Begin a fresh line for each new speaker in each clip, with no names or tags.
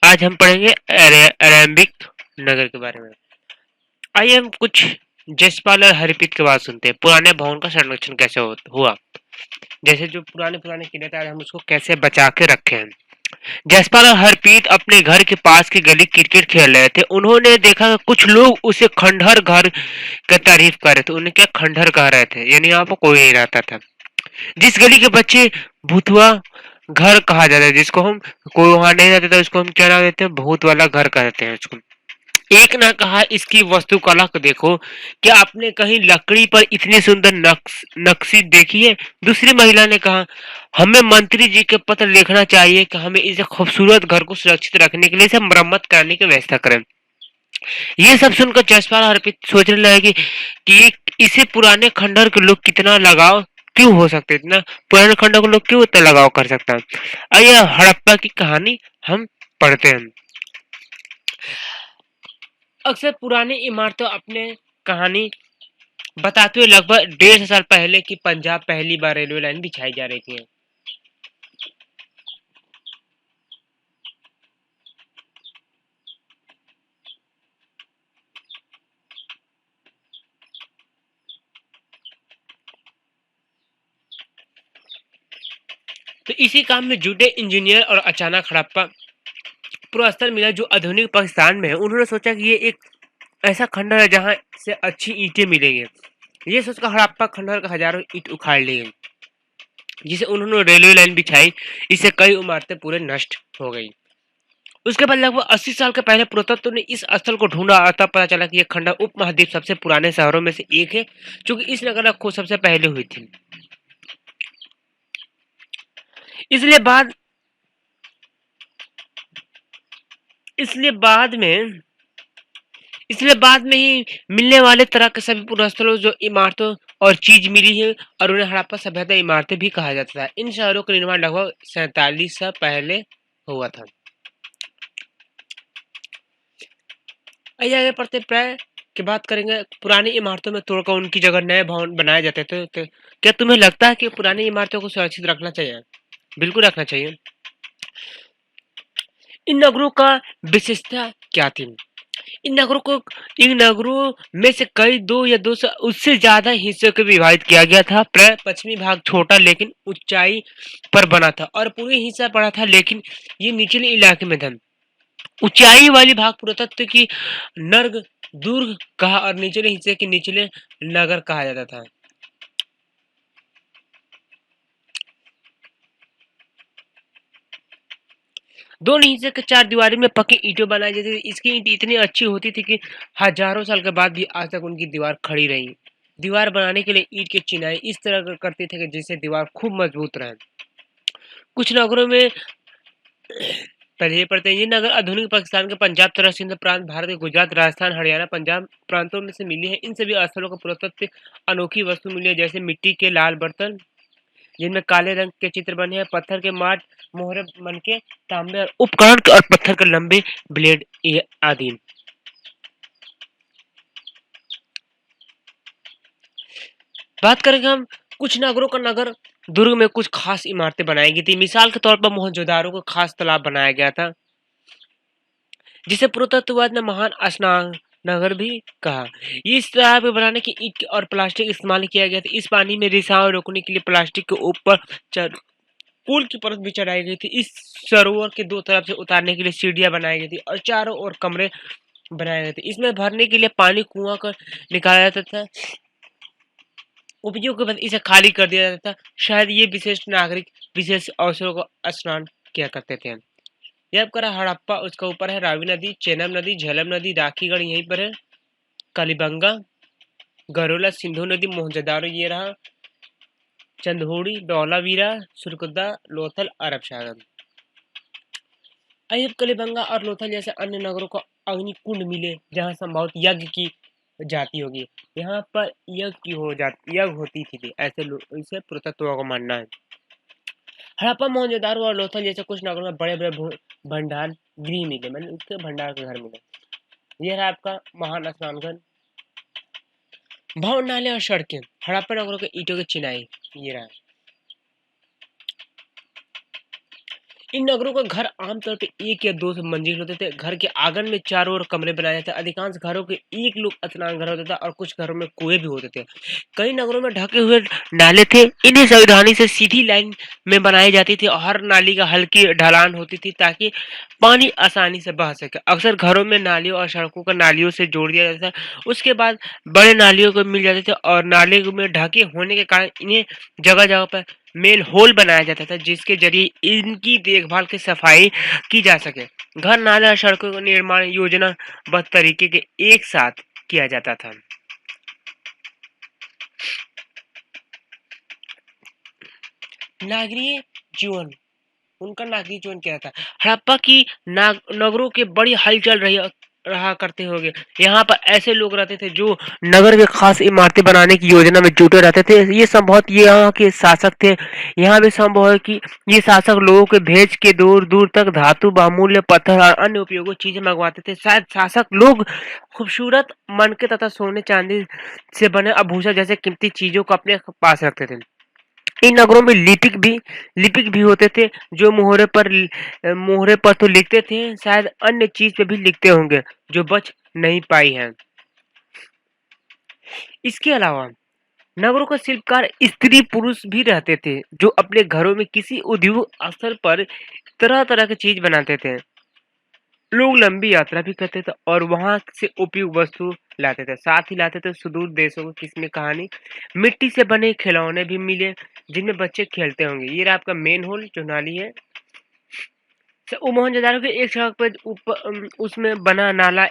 आज हम पढ़ेंगे अरेम्बिक नगर के बारे में। आइए हम कुछ जसपाल और हरप्रीत की बात सुनते हैं। पुराने भवन का संरक्षण कैसे हुआ। जैसे जो पुराने पुराने किले थे, आज हम उसको कैसे बचा के रखे हैं। जसपाल और हरप्रीत अपने घर के पास की गली क्रिकेट खेल रहे थे। उन्होंने देखा कि कुछ लोग उसे खंडहर घर की तारीफ कर रहे थे। उन्हें क्या खंडहर कह रहे थे, यानी यहाँ पर कोई नहीं रहता था। जिस गली के बच्चे भूतवा घर कहा जाता है, जिसको हम कोई वहां नहीं रहता था, उसको हम क्या नाम देते हैं, भूत वाला घर कहते हैं उसको। एक ने कहा, इसकी वास्तुकला को देखो, क्या आपने कहीं लकड़ी पर इतनी सुंदर नक्शी देखी है। दूसरी महिला ने कहा, हमें मंत्री जी के पत्र लिखना चाहिए कि हमें इस खूबसूरत घर को सुरक्षित रखने के लिए इसे मरम्मत करने की व्यवस्था करें। ये सब सुनकर जसपाल और अर्पित सोचने लगे कि इसे पुराने खंडहर के लोग कितना लगाव क्यों हो सकते, इतना पुराने खंडहर के लोग क्यों इतना लगाव कर सकता है। आइए हड़प्पा की कहानी हम पढ़ते हैं। अक्सर पुरानी इमारतों अपने कहानी बताते हुए लगभग 150 साल पहले की पंजाब पहली बार रेलवे लाइन बिछाई जा रही थी। तो इसी काम में जुटे इंजीनियर और अचानक हड़प्पा पूरा स्थल मिला जो आधुनिक पाकिस्तान में है। उन्होंने सोचा कि ये एक ऐसा खंडहर है जहाँ से अच्छी ईंटें मिलेंगी। ये सोचकर हड़प्पा खंडहर का हजारों ईंट उखाड़ ली गई, जिसे उन्होंने रेलवे लाइन बिछाई। इससे कई इमारतें पूरे नष्ट हो गई। उसके बाद लगभग 80 साल के पहले पुरातत्व ने इस स्थल को ढूंढा और तब पता चला कि यह खंडहर उपमहाद्वीप सबसे पुराने शहरों में से एक है, क्योंकि इस नगर की खोज सबसे पहले हुई थी। इसलिए बाद इसलिए बाद में इसलिए बाद में ही मिलने वाले तरह के सभी पुरास्थलों जो इमारतों और चीज मिली है, और उन्हें हड़प्पा सभ्यता इमारतें भी कहा जाता था। इन शहरों का निर्माण लगभग 47 साल पहले हुआ था। आइए आगे पढ़ते प्राय की बात करेंगे। पुरानी इमारतों में तोड़कर उनकी जगह नए भवन बनाए जाते थे। तो क्या तुम्हें लगता है कि पुरानी इमारतों को सुरक्षित रखना चाहिए? बिल्कुल रखना चाहिए। इन नगरों का विशेषता क्या थी? इन नगरों को इन नगरों में से कई दो या दो से उससे ज्यादा हिस्सों को विभाजित किया गया था। प्राय पश्चिमी भाग छोटा लेकिन ऊंचाई पर बना था और पूरी हिस्सा बड़ा था, लेकिन ये निचले इलाके में था। ऊंचाई वाली भाग पुरातत्व की नर्ग दुर्ग कहा और निचले हिस्से के निचले नगर कहा जाता था। दोनों हिस्से के चार दीवारी में पक्की ईंटें बनाई जाती थी। इसकी ईंट इतनी अच्छी होती थी कि हजारों साल के बाद भी आज तक उनकी दीवार खड़ी रही। दीवार बनाने के लिए ईंट की चिनाई इस तरह करते थे कि जिससे दीवार खूब मजबूत रहे। कुछ नगरों में पहले ये पढ़ते हैं, ये नगर आधुनिक पाकिस्तान के पंजाब तथा सिंध प्रांत, भारत के गुजरात, राजस्थान, हरियाणा, पंजाब प्रांतों में से मिली है। इन सभी स्थलों को पुरातत्व अनोखी वस्तु मिली है, जैसे मिट्टी के लाल बर्तन जिनमें काले रंग के चित्र बने हैं, पत्थर के माट मोहरे बन के, तांबे और उपकरण और पत्थर के लंबे ब्लेड आदि। बात करेंगे हम कुछ नगरों का नगर दुर्ग में कुछ खास इमारतें बनाई गई थी। मिसाल के तौर पर मोहनजोदारो को खास तालाब बनाया गया था, जिसे पुरातत्ववाद ने महान स्नान नगर भी कहा। इस तालाब को बनाने की ईंट और प्लास्टिक इस्तेमाल किया गया था। इस पानी में रिसाव रोकने के लिए प्लास्टिक के ऊपर पुल की परत भी चढ़ाई गई थी। इस सरोवर के दो तरफ से उतारने के लिए सीढ़ियां बनाई गई थी और चारों ओर कमरे बनाए गए थे। इसमें भरने के लिए पानी कुआं कर निकाला जाता था। उपयोग के बाद इसे खाली कर दिया जाता था। शायद ये विशेष नागरिक विशेष अवसरों को स्नान किया करते थे। यह आपका हड़प्पा, उसका ऊपर है रावी नदी, चेनाब नदी, झेलम नदी, राखीगढ़ यहीं पर है, कालीबंगा, गरोला, सिंधु नदी, मोहनजोदारो ये रहा, चंदोड़ी, धौलावीरा, सुरकुदा, लोथल, अरब सागर। अय्यब, कलिबंगा और लोथल जैसे अन्य नगरों को अग्निकुंड मिले, जहां संभवत यज्ञ की जाती होगी। यहाँ पर यज्ञ होती थी, ऐसे लोग इसे पुरातत्व का मानना है। हड़प्पा, मोहनजोदारो और लोथल जैसे कुछ नगरों में बड़े बड़े भंडार गृह मिले, मैंने उसके भंडार के घर मिले। यह रहा आपका महान स्नान घर, भवन, नाले और सड़कें। हड़प्पा नगरों के ईंटों की चिनाई ये रहा। इन नगरों का घर आमतौर पे 1 या 2 मंजिल होते थे। घर के आंगन में चारों ओर कमरे बनाए जाते थे। अधिकांश घरों के एक लोग स्नान घर होता था और कुछ घरों में कुएं भी होते थे। कई नगरों में ढके हुए नाले थे। इन्हें सावधानी से सीधी लाइन में बनाई जाती थी और हर नाली का हल्की ढलान होती थी ताकि पानी आसानी से बह सके। अक्सर घरों में नालियों और सड़कों को नालियों से जोड़ दिया जाता था। उसके बाद बड़े नालियों को मिल जाते थे और नाले में ढके होने के कारण इन्हें जगह-जगह पर मेन होल बनाया जाता था जिसके जरिए इनकी देखभाल की सफाई की जा सके। घर, नाले और सड़कों का निर्माण योजनाबद्ध तरीके के एक साथ किया जाता था। नागरीय जीवन, उनका नागरिक जीवन क्या था? हड़प्पा की नगरों के बड़ी हलचल रहा करते होंगे। यहाँ पर ऐसे लोग रहते थे जो नगर के खास इमारतें बनाने की योजना में जुटे रहते थे। ये संभवतः ये यहाँ के शासक थे। यहाँ भी संभव है कि ये शासक लोगों के भेज के दूर दूर तक धातु, बहुमूल्य पत्थर और अन्य उपयोगी चीजें मंगवाते थे। शायद शासक लोग खूबसूरत मनके तथा सोने चांदी से बने आभूषण जैसे कीमती चीजों को अपने पास रखते थे। इन नगरों में लिपिक भी होते थे जो मोहरे पर तो लिखते थे, शायद अन्य चीज पे भी लिखते होंगे जो बच नहीं पाई है। इसके अलावा नगरों का शिल्पकार स्त्री पुरुष भी रहते थे जो अपने घरों में किसी उद्योग स्थल पर तरह तरह की चीज बनाते थे। लोग लंबी यात्रा भी करते थे और वहां से उपयुक्त वस्तु लाते थे, साथ ही लाते थे सुदूर देशों की किस्में कहानी। मिट्टी से बने खिलौने भी मिले जिनमें बच्चे खेलते होंगे। ये रहा आपका मेन होल जो नाली है। वो मोहनजोदाड़ो के एक सड़क पर ऊपर उसमें बना नाला,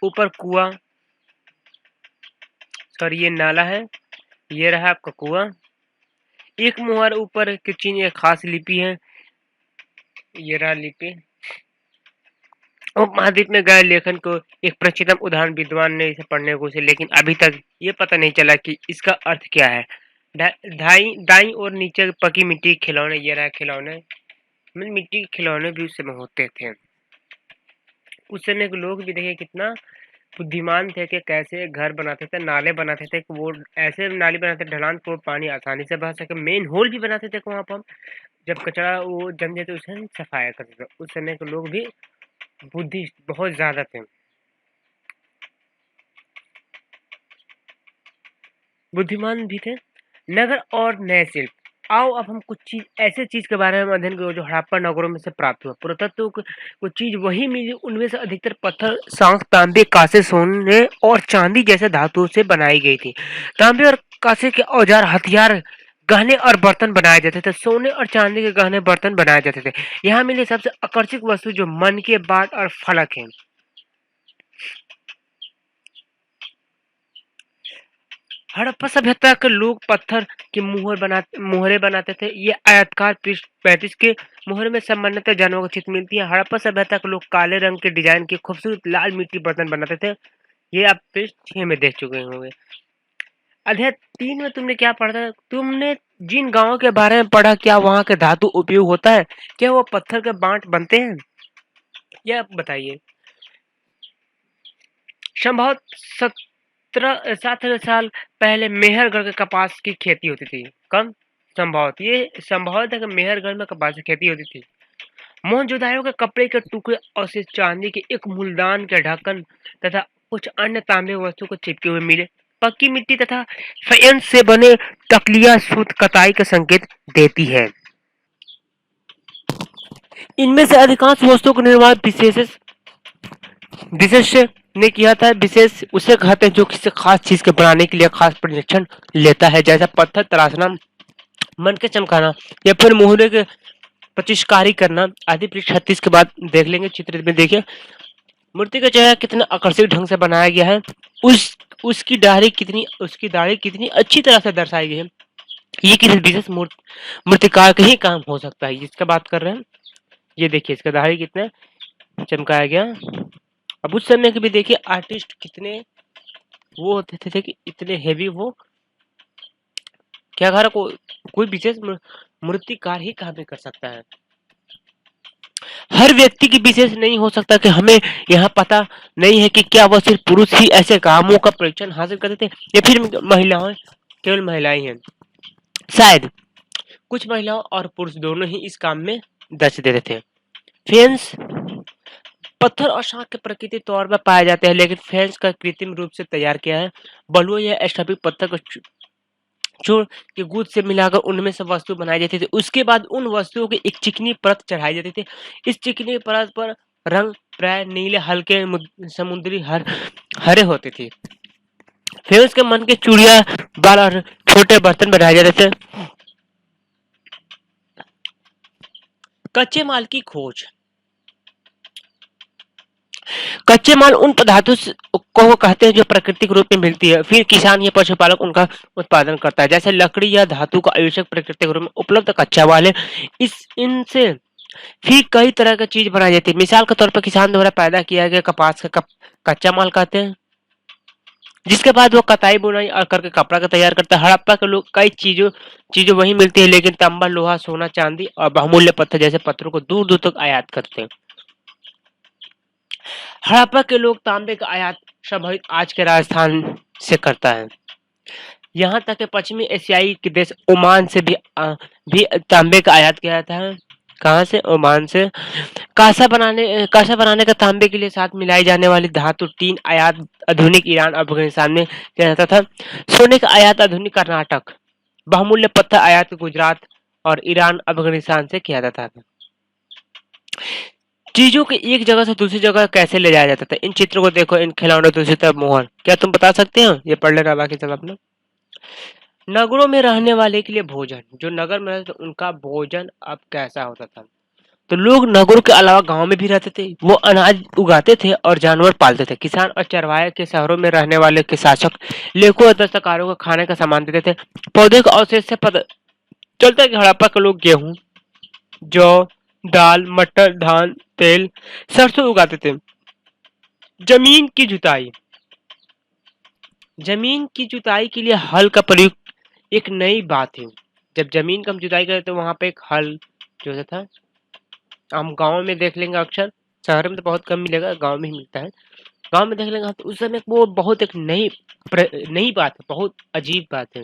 ऊपर कुआं, सॉरी ये नाला है, ये रहा आपका कुआं। एक मुहर ऊपर की चीज एक खास लिपि है, ये रहा लिपि। उपमहाद्वीप में गए लेखन को एक प्रचलित उदाहरण विद्वान ने इसे पढ़ने को उसे, लेकिन अभी तक ये पता नहीं चला कि इसका अर्थ क्या है। दाई और नीचे पकी मिट्टी के खिलौने, ये रहा खिलौने। मिट्टी के खिलौने भी उस समय होते थे। उस समय के लोग भी देखिए कितना बुद्धिमान थे कि कैसे घर बनाते थे, नाले बनाते थे, वो ऐसे नाली बनाते थे ढलान को पानी आसानी से बह सके। मेन होल भी बनाते थे वहां पर जब कचरा वो जम जाए तो उसे सफाया करते थे। उस समय के लोग भी बुद्धिस्ट बहुत ज्यादा थे, बुद्धिमान भी थे। नगर और नए शिल्प, आओ अब हम कुछ चीज ऐसे चीज के बारे में अध्ययन करो जो हड़प्पा नगरों में से प्राप्त हुआ। पुरातत्व कुछ चीज वही मिली, उनमें से अधिकतर पत्थर, सांख, तांबे, कांसे, सोने और चांदी जैसे धातुओं से बनाई गई थी। तांबे और कांसे के औजार, हथियार, गहने और बर्तन बनाए जाते थे। सोने और चांदी के गहने बर्तन बनाए जाते थे। यहाँ मिले सबसे आकर्षक वस्तु जो मन के बाट और फलक है। हड़प्पा सभ्यता के लोग पत्थर के मुहरे बनाते थे। ये आयताकार पृष्ठ 35 के मुहरे में सामान्यतः जानवरों की चित्र मिलती है। हड़प्पा सभ्यता के लोग काले रंग के डिजाइन के खूबसूरत लाल मिट्टी बर्तन बनाते थे। ये आप पृष्ठ 6 में देख चुके होंगे। अध्याय 3 में तुमने क्या पढ़ा था? तुमने जिन गांवों के बारे में पढ़ा, क्या वहां के धातु उपयोग होता है? क्या वो पत्थर के बांट बनते हैं? यह बताइए। संभवतः 7,000 साल पहले मेहरगढ़ के कपास की खेती होती थी। कम संभवत है कि मेहरगढ़ में कपास की खेती होती थी। मोहनजोदाड़ो के कपड़े के टुकड़े और से चांदी के एक मूलदान के ढक्कन तथा कुछ अन्य तांबे वस्तु को चिपके हुए मिले। पक्की मिट्टी तथा फैंस से बने तकलिया सूत कताई का संकेत देती है। इनमें से अधिकांश वस्तुओं का निर्माण विशेष ने किया था। विशेष उसे कहते हैं जो किसी खास चीज के बनाने के लिए खास प्रशिक्षण लेता है, जैसा पत्थर तराशना, मन के चमकाना या फिर मुहरे के प्रतिष्कारी करना आदि। पृष्ठ 36 के बाद देख लेंगे। चित्र में देखिए मूर्ति का चेहरा कितना आकर्षक ढंग से बनाया गया है। उसकी दाढ़ी कितनी अच्छी तरह से दर्शाई गई है। ये किसी विशेष मूर्तिकार का ही काम हो सकता है जिसका बात कर रहे हैं। ये देखिए इसका दाढ़ी कितना चमकाया गया। अब उस समय के भी देखिए आर्टिस्ट कितने वो होते थे कि इतने हेवी वो क्या घर को कोई विशेष मूर्तिकार ही काम कर सकता है। हर व्यक्ति की विशेष नहीं हो सकता कि हमें यहाँ पता नहीं है कि क्या वह सिर्फ पुरुष ही ऐसे कामों का प्रशिक्षण हासिल करते थे या फिर महिलाएं, केवल महिलाएं हैं। शायद कुछ महिलाओं और पुरुष दोनों ही इस काम में दर्ज देते थे। फेंस पत्थर और शाख के प्राकृतिक तौर पर पाए जाते हैं, लेकिन फेंस का कृत्रिम रूप से तैयार किया है। बलुआ या एस्टापिक पत्थर को चूर्ण के गुद से मिलाकर उनमें से वस्तु बनाई जाती थी। उसके बाद उन वस्तुओं की एक चिकनी परत चढ़ाई जाती थी। इस चिकनी परत पर रंग प्राय नीले, हल्के समुद्री हरे होते थे। फिर उसके मन के चूड़िया, बाल और छोटे बर्तन बनाए जाते थे। कच्चे माल की खोज। कच्चे माल उन पदार्थों को कहते हैं जो प्राकृतिक रूप में मिलती है, फिर किसान या पशुपालक उनका उत्पादन करता है। जैसे लकड़ी या धातु का आवश्यक प्राकृतिक रूप में उपलब्ध कच्चा माल है, इस इनसे फिर कई तरह की चीज बनाई जाती है। मिसाल के तौर पर किसान द्वारा पैदा किया गया कपास का कच्चा माल कहते हैं, जिसके बाद वो कताई बुनाई और करके कपड़ा का तैयार करता है। हड़प्पा के लोग कई चीजों वही मिलती है, लेकिन तांबा, लोहा, सोना, चांदी और बहुमूल्य पत्थर जैसे पत्थरों को दूर दूर तक आयात करते हैं। हड़प्पा के लोग तांबे का आयात संभवित आज के राजस्थान से करता है। यहाँ तक कि पश्चिमी एशियाई के देश ओमान से भी तांबे का आयात किया जाता है। कहाँ से? ओमान से। कांसा बनाने का तांबे के लिए साथ मिलाई जाने वाली धातु टीन आयात आधुनिक ईरान, अफगानिस्तान में किया जाता था। सोने का आयात आधुनिक कर्नाटक, बहुमूल्य पत्थर आयात गुजरात और ईरान, अफगानिस्तान से किया जाता था। चीजों को एक जगह से दूसरी जगह कैसे ले जाया जाता था? इन चित्रों को देखो, इन खिलौनों, दूसरी तरफ मोहर। क्या तुम बता सकते हो? ये पढ़ लेना बाकी सब अपना। नगरों में रहने वाले के लिए भोजन। जो नगर में रहते उनका भोजन अब कैसा होता था? तो लोग नगरों के अलावा गांव में भी रहते थे। वो अनाज उगाते थे और जानवर पालते थे। किसान और चरवाहे के शहरों में रहने वाले के शासक लेखों और दस्तकारों को खाने का सामान देते थे। पौधे के अवशेष से पता चलता है कि हड़प्पा के लोग गेहूं, जौ, दाल, मटर, धान, तेल, सरसों उगाते थे। जमीन की जुताई। जमीन की जुताई के लिए हल का प्रयोग एक नई बात है। जब जमीन का हम जुताई करते तो वहां पे एक हल जो होता था, हम गांव में देख लेंगे अक्सर, शहर में तो बहुत कम मिलेगा, गांव में ही मिलता है। गांव में देख लेंगे तो उस समय वो बहुत एक नई बात है, बहुत अजीब बात है।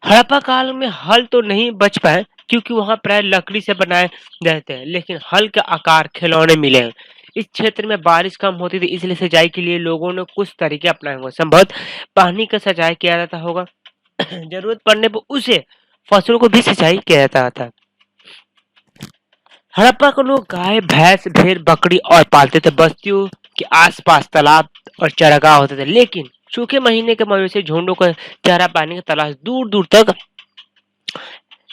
हड़प्पा काल में हल तो नहीं बच पाए क्योंकि वहां प्राय लकड़ी से बनाए जाते हैं, लेकिन हल के आकार खिलौने मिले हैं। इस क्षेत्र में बारिश कम होती थी, इसलिए सिंचाई के लिए लोगों ने कुछ तरीके अपनाए होंगे। संभवतः पानी का सिंचाई किया जाता होगा। जरूरत पड़ने पर उसे फसलों को भी सिंचाई किया जाता था। हड़प्पा के लोग गाय, भैंस, भेड़, बकरी और पालते थे। बस्तियों के आसपास तालाब और चरागाह होते थे, लेकिन सूखे महीने के मवेशी झुंडों को चारा पानी की तलाश दूर दूर तक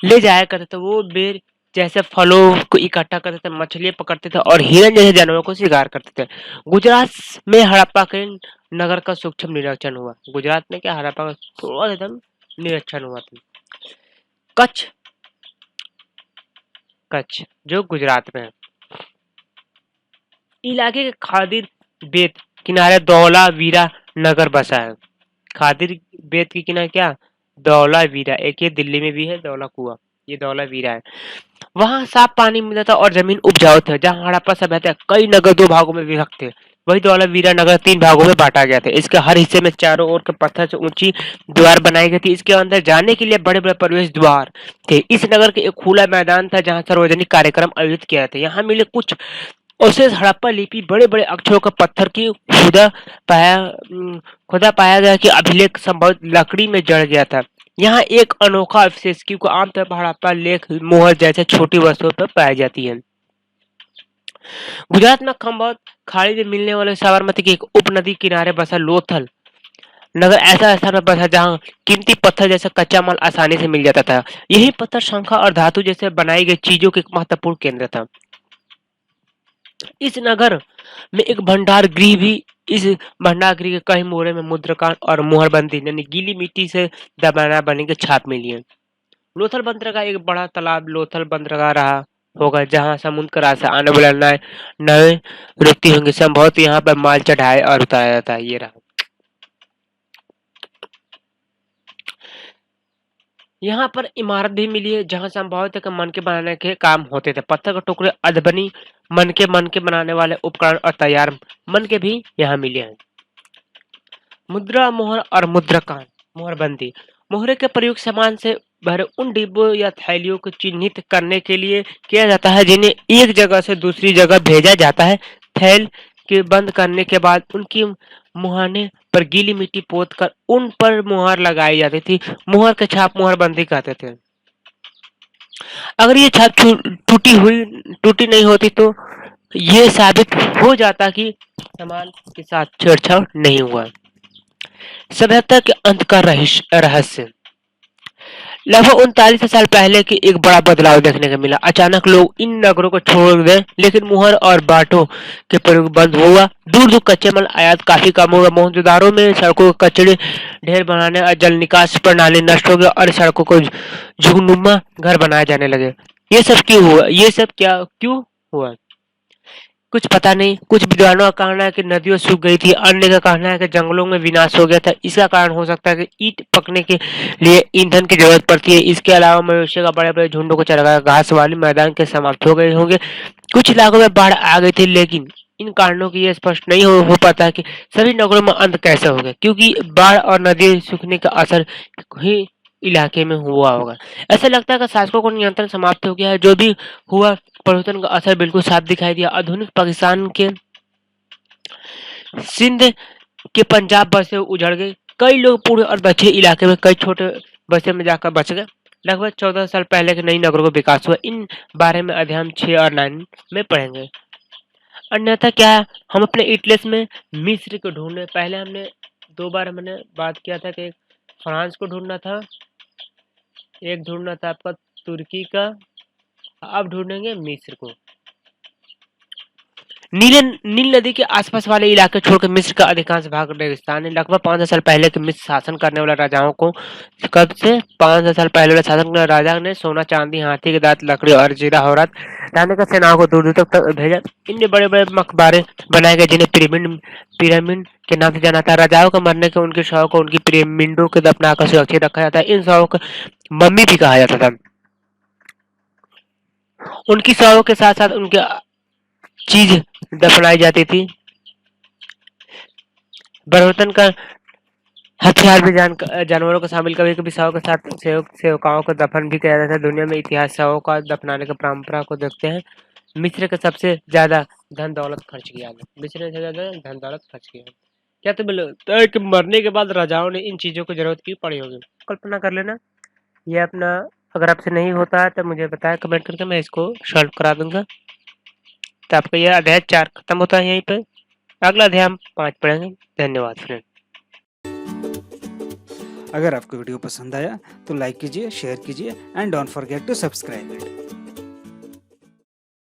ले जाया करते थे। वो बेर जैसे फलों को इकट्ठा करते थे, मछलियां पकड़ते थे और हिरन जैसे जानवरों को शिकार करते थे। गुजरात में हड़प्पा के नगर का सूक्ष्म निरीक्षण हुआ। गुजरात में क्या, हड़प्पा का थोड़ा सा निरीक्षण हुआ था। कच्छ, कच्छ जो गुजरात में है, इलाके के खादिर बेत किनारे धौलावीरा नगर बसा है। खादिर बेत के किनारे क्या, धौलावीरा, एक ये दिल्ली में भी है धौला कुआं, ये धौलावीरा है। वहां साफ पानी मिलता था और जमीन उपजाऊ थी। जहां हड़प्पा सभ्यता कई नगर दो भागों में विभक्त थे, वही धौलावीरा नगर 3 भागों में बांटा गया था। इसके हर हिस्से में चारों ओर के पत्थर से ऊंची दीवार बनाई गई थी। इसके अंदर जाने के लिए बड़े बड़े प्रवेश द्वार थे। इस नगर के एक खुला मैदान था जहां सार्वजनिक कार्यक्रम आयोजित किया जाता। यहाँ मिले कुछ अवशेष हड़प्पा लिपि, बड़े बड़े अक्षरों का पत्थर की पाया खुदा पाया गया कि अभिलेख संभवत लकड़ी में जड़ गया था। यहाँ एक अनोखा अवशेष क्योंकि आमतौर पर हड़प्पा लेख, मोहर जैसे छोटी वस्तुओं पर पाई जाती है। गुजरात में खंभात खाड़ी में मिलने वाले साबरमती की एक उपनदी किनारे बसा लोथल नगर ऐसा स्थान पर बसा जहाँ कीमती पत्थर जैसा कच्चा माल आसानी से मिल जाता था। यही पत्थर शंखा और धातु जैसे बनाई गई चीजों के एक महत्वपूर्ण केंद्र था। इस नगर में एक भंडार गृह भी, इस भंडार गृह के कई मोहरे में मुद्रकान और मोहरबंदी यानी गीली मिट्टी से दबाना बने के छाप मिली है। लोथल बंदरगाह एक बड़ा तालाब लोथल बंदरगाह रहा होगा जहां समुद्र का रास्ता आने वाले नए रुकती होंगी। संभवत यहाँ पर माल चढ़ाया और उतारा जाता है। ये रहा। यहाँ पर इमारत भी मिली है जहाँ संभवतः मन के बनाने के काम होते थे। पत्थर के टुकड़े, अधबनी मन के बनाने वाले उपकरण और तैयार मन के भी यहाँ मिले हैं। मुद्रा, मोहर और मुद्रकान, मोहरबंदी। मोहरे के प्रयोग सामान से भरे उन डिब्बों या थैलियों को चिन्हित करने के लिए किया जाता है, जिन्हें एक जगह से दूसरी जगह भेजा जाता है। थैल के बंद करने के बाद उनकी मुहाने पर गीली मिट्टी पोत कर उन पर मुहर लगाई जाती थी। मुहर के छाप मुहरबंदी कहते थे। अगर ये छाप टूटी नहीं होती तो ये साबित हो जाता कि सामान के साथ छेड़छाड़ नहीं हुआ। सभ्यता के अंत का रहस्य। लगभग 39 साल पहले की एक बड़ा बदलाव देखने को मिला। अचानक लोग इन नगरों को छोड़ गए, लेकिन मुहर और बाटों के प्रयोग बंद हुआ। दूर दूर कच्चे माल आयात काफी कम हो गया। मोहनजोदाड़ों में सड़कों के कचड़े ढेर बनाने और जल निकास प्रणाली नष्ट हो गई और सड़कों को झुगनुमा घर बनाए जाने लगे। ये सब क्यों हुआ? ये सब क्यों हुआ? कुछ पता नहीं। कुछ विद्वानों का कहना है कि नदियां सूख गई थी, अन्य का कहना है कि जंगलों में विनाश हो गया था। इसका कारण हो सकता है कि ईंट पकने के लिए ईंधन की जरूरत पड़ती है। इसके अलावा मनुष्य का बड़े बड़े झुंडों को चरगाया घास वाले मैदान के समाप्त हो गए होंगे। कुछ इलाकों में बाढ़ आ गई थी, लेकिन इन कारणों की यह स्पष्ट नहीं हो पाता है कि सभी नगरों में अंत कैसे हो गया, क्योंकि बाढ़ और नदी सूखने का असर ही इलाके में हुआ होगा। ऐसा लगता है कि शासकों को नियंत्रण समाप्त हो गया है। जो भी हुआ, परिवर्तन का असर बिल्कुल साफ दिखाई दिया। आधुनिक पाकिस्तान के सिंध के पंजाब बसे उजड़ गई। कई लोग पूर्व और दक्षिण इलाके में कई छोटे बसे में जाकर बच गए। लगभग 14 साल पहले के नई नगरों का विकास हुआ। इन बारे में अध्याय 6 और 9 में पढ़ेंगे। अन्यथा क्या है, हम अपने इटलेस में मिस्र को ढूंढने। पहले हमने 2 बार हमने बात किया था कि फ्रांस को ढूंढना था, एक ढूंढना था आपका तुर्की का, अब ढूंढेंगे मिस्र को। नील नदी के आसपास वाले इलाके छोड़कर मिस्र का अधिकांश भाग रेगिस्तान है। लगभग 500 साल पहले के मिस्र शासन करने वाले राजाओं को, कब से 500 साल पहले वाले शासन करने वाले राजा ने सोना, चांदी, हाथी के दांत, लकड़ी और जीरा हौरत लाने का सेनाओं को दूर दूर तक भेजा। इनमें बड़े बड़े मकबरे बनाए गए, जिन्हें पिरामिड के नाम से जाना था। राजाओं के मरने के उनके शवों को उनकी पिरामिडों के दफनाकर सुरक्षित रखा जाता है। इन शवों को मम्मी भी कहा जाता था। उनकी शवों के साथ साथ उनके चीज दफनाई जाती थी। परिवर्तन का हथियार भी जानवरों को शामिल, कभी कभी शवों के साथ सेवकाओं को दफन भी किया जाता है। दुनिया में इतिहास शवों का दफनाने की परंपरा को देखते हैं। मिस्र का सबसे ज्यादा धन दौलत खर्च किया गया। मिस्र ने सबसे ज्यादा धन दौलत खर्च किया। क्या तुम्हें लगता है कि मरने के बाद राजाओं ने इन चीजों की जरूरत क्यों पड़ी होगी? कल्पना कर लेना। ये अपना, अगर आपसे नहीं होता है तो मुझे बताया कमेंट करके, मैं इसको सॉल्व करा दूंगा। तो आपका यह अध्याय 4 खत्म होता है यहीं पे। अगला अध्याय हम 5 पढ़ेंगे। धन्यवाद फ्रेंड।
अगर आपको वीडियो पसंद आया तो लाइक कीजिए, शेयर कीजिए and don't forget to subscribe it.